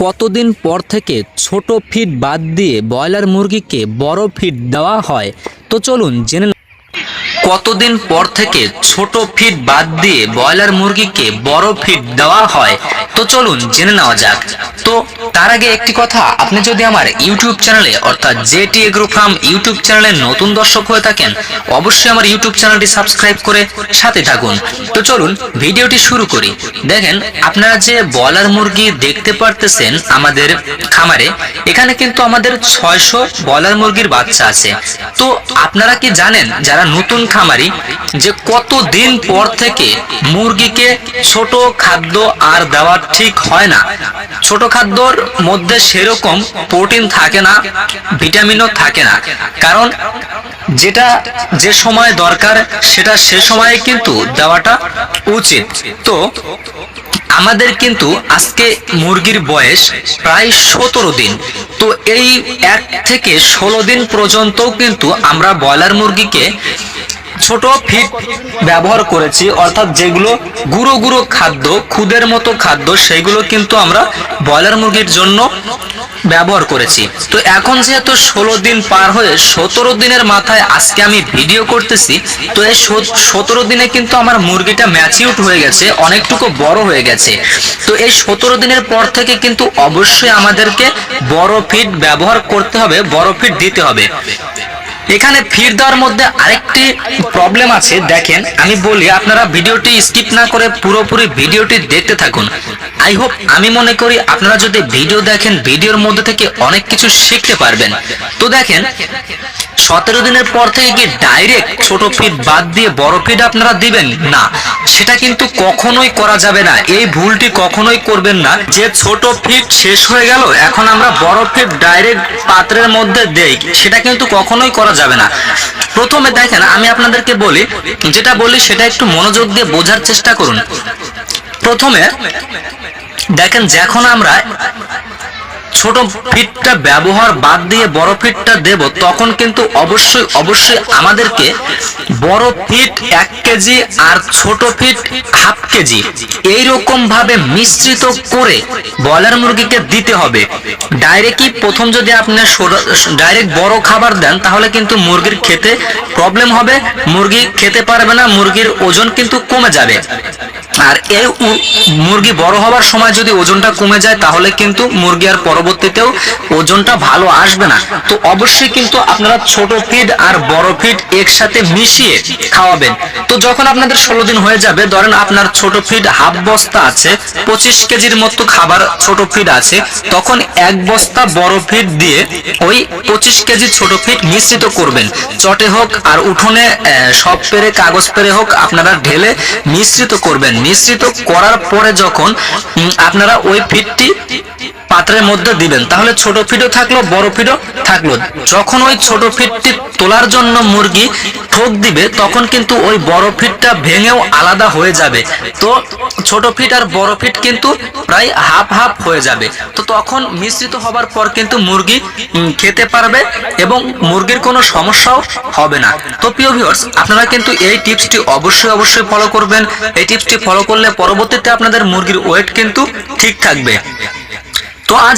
কতদিন পর থেকে ছোট ফিড বাদ দিয়ে ব্রয়লার মুরগিকে বড় ফিড দেওয়া হয়? তো চলুন জেনে কতদিন পর থেকে ছোট ফিড বাদ দিয়ে ব্রয়লার মুরগিকে বড় ফিড দেওয়া হয়। তো চলুন জেনে নেওয়া যাক। তো তার আগে একটি কথা, আপনি যদি আমার ইউটিউব চ্যানেলে অর্থাৎ জেটি এগ্রো ফার্ম ইউটিউব চ্যানেলে নতুন দর্শক হয়ে থাকেন, অবশ্যই আমার ইউটিউব চ্যানেলটি সাবস্ক্রাইব করে সাথে থাকুন। তো চলুন ভিডিওটি শুরু করি। দেখেন, আপনারা যে ব্রয়লার মুরগি দেখতে পারতেছেন আমাদের খামারে, এখানে কিন্তু আমাদের 600 ব্রয়লার মুরগির বাচ্চা আছে। তো আপনারা কি জানেন, যারা নতুন খামারি, যে কতদিন পর থেকে মুরগিকে ছোট খাদ্য আর দেওয়া ঠিক হয় না? ছোট খাদ্যর মধ্যে সেরকম প্রোটিন থাকে না, ভিটামিনও থাকে না, কারণ যেটা যে সময় দরকার সেটা সে সময়ে কিন্তু দেওয়াটা উচিত। তো আমাদের কিন্তু আজকে মুরগির বয়স প্রায় 17 দিন। তো এই 1 থেকে 16 দিন পর্যন্তও কিন্তু আমরা ব্রয়লার মুরগিকে ছোট ফিড ব্যবহার করেছি, অর্থাৎ যেগুলো গুঁড়ো গুঁড়ো খাদ্য, খুদের মতো খাদ্য, সেইগুলো কিন্তু আমরা ব্রয়লার মুরগির জন্য ব্যবহার করেছি। তো এখন যেহেতু 16 দিন পার হয়ে 17 দিনের মাথায় আজকে আমি ভিডিও করতেছি, তো এই 17 দিনে কিন্তু আমার মুরগিটা ম্যাচিউরড হয়ে গেছে, অনেকটুকু বড় হয়ে গেছে। তো এই 17 দিনের পর থেকে কিন্তু অবশ্যই আমাদেরকে বড় ফিড ব্যবহার করতে হবে, বড় ফিড দিতে হবে। এখানে ফিড দেওয়ার মধ্যে আরেকটি প্রবলেম আছে। দেখেন, আমি বলি, আপনারা ভিডিওটি স্কিপ না করে পুরোপুরি ভিডিওটি দেখতে থাকুন। আই হোপ, আমি মনে করি আপনারা যদি ভিডিও দেখেন, ভিডিওর মধ্যে থেকে অনেক কিছু শিখতে পারবেন। তো দেখেন, 17 দিনের পর থেকে কি ডাইরেক্ট ছোট ফিড বাদ দিয়ে বড় ফিড আপনারা দিবেন? না, সেটা কিন্তু কখনোই করা যাবে না। এই ভুলটি কখনোই করবেন না যে ছোট ফিড শেষ হয়ে গেল, এখন আমরা বড় ফিড ডাইরেক্ট পাত্রের মধ্যে দেই, সেটা কিন্তু কখনোই করা যাবে না। প্রথমে দেখেন, আমি আপনাদেরকে বলি, যেটা বলি সেটা একটু মনোযোগ দিয়ে বোঝার চেষ্টা করুন। প্রথমে দেখেন, যখন আমরা ছোট ফিডটা ব্যবহার বাদ দিয়ে বড় ফিডটা দেব, তখন কিন্তু অবশ্যই আমাদেরকে বড় ফিড 1 কেজি আর ছোট ফিড হাফ কেজি এইরকম ভাবে মিশ্রিত করে ব্রয়লার মুরগিকে দিতে হবে। ডাইরেক্টই প্রথম যদি আপনি ডাইরেক্ট বড় খাবার দেন, তাহলে কিন্তু মুরগির খেতে প্রবলেম হবে, মুরগি খেতে পারবে না, মুরগির ওজন কিন্তু কমে যাবে। আর এই মুরগি বড় হওয়ার সময় যদি ওজনটা কমে যায়, তাহলে কিন্তু মুরগি আর পরবর্তীতেও ওজনটা ভালো আসবে না। তো অবশ্যই কিন্তু আপনারা ছোট ফিড আর বড় ফিড একসাথে মিশিয়ে খাওয়াবেন। তো যখন আপনাদের 16 দিন হয়ে যাবে, ধরেন আপনার ছোট ফিড হাফ বস্তা আছে, 25 কেজির মতো খাবার ছোট ফিড আছে, তখন 1 বস্তা বড় ফিড দিয়ে ওই 25 কেজি ছোট ফিড মিশ্রিত করবেন। চটে হোক আর উঠোনে সব পেরে, কাগজ পেরে হোক, আপনারা ঢেলে মিশ্রিত করবেন। মিশ্রিত করার পরে যখন আপনারা ওই ফিডটি পাত্রের মধ্যে দিবেন, তাহলে ছোট ফিডও থাকলো, বড় ফিডও থাকলো। যখন ওই ছোট ফিডটি তোলার জন্য মুরগি ঠোক দিবে, তখন কিন্তু ওই বড় ফিডটা ভেঙেও আলাদা হয়ে যাবে। তো ছোট ফিড আর বড় ফিড কিন্তু প্রায় হাফ হাফ হয়ে যাবে। তো তখন মিশ্রিত হবার পর কিন্তু মুরগি খেতে পারবে এবং মুরগির কোনো সমস্যাও হবে না। তো প্রিয় ভিউয়ার্স, আপনারা কিন্তু এই টিপসটি অবশ্যই ফলো করবেন। এই টিপসটি ফলো করলে পরবর্তীতে আপনাদের মুরগির ওয়েট কিন্তু ঠিক থাকবে। তো আজ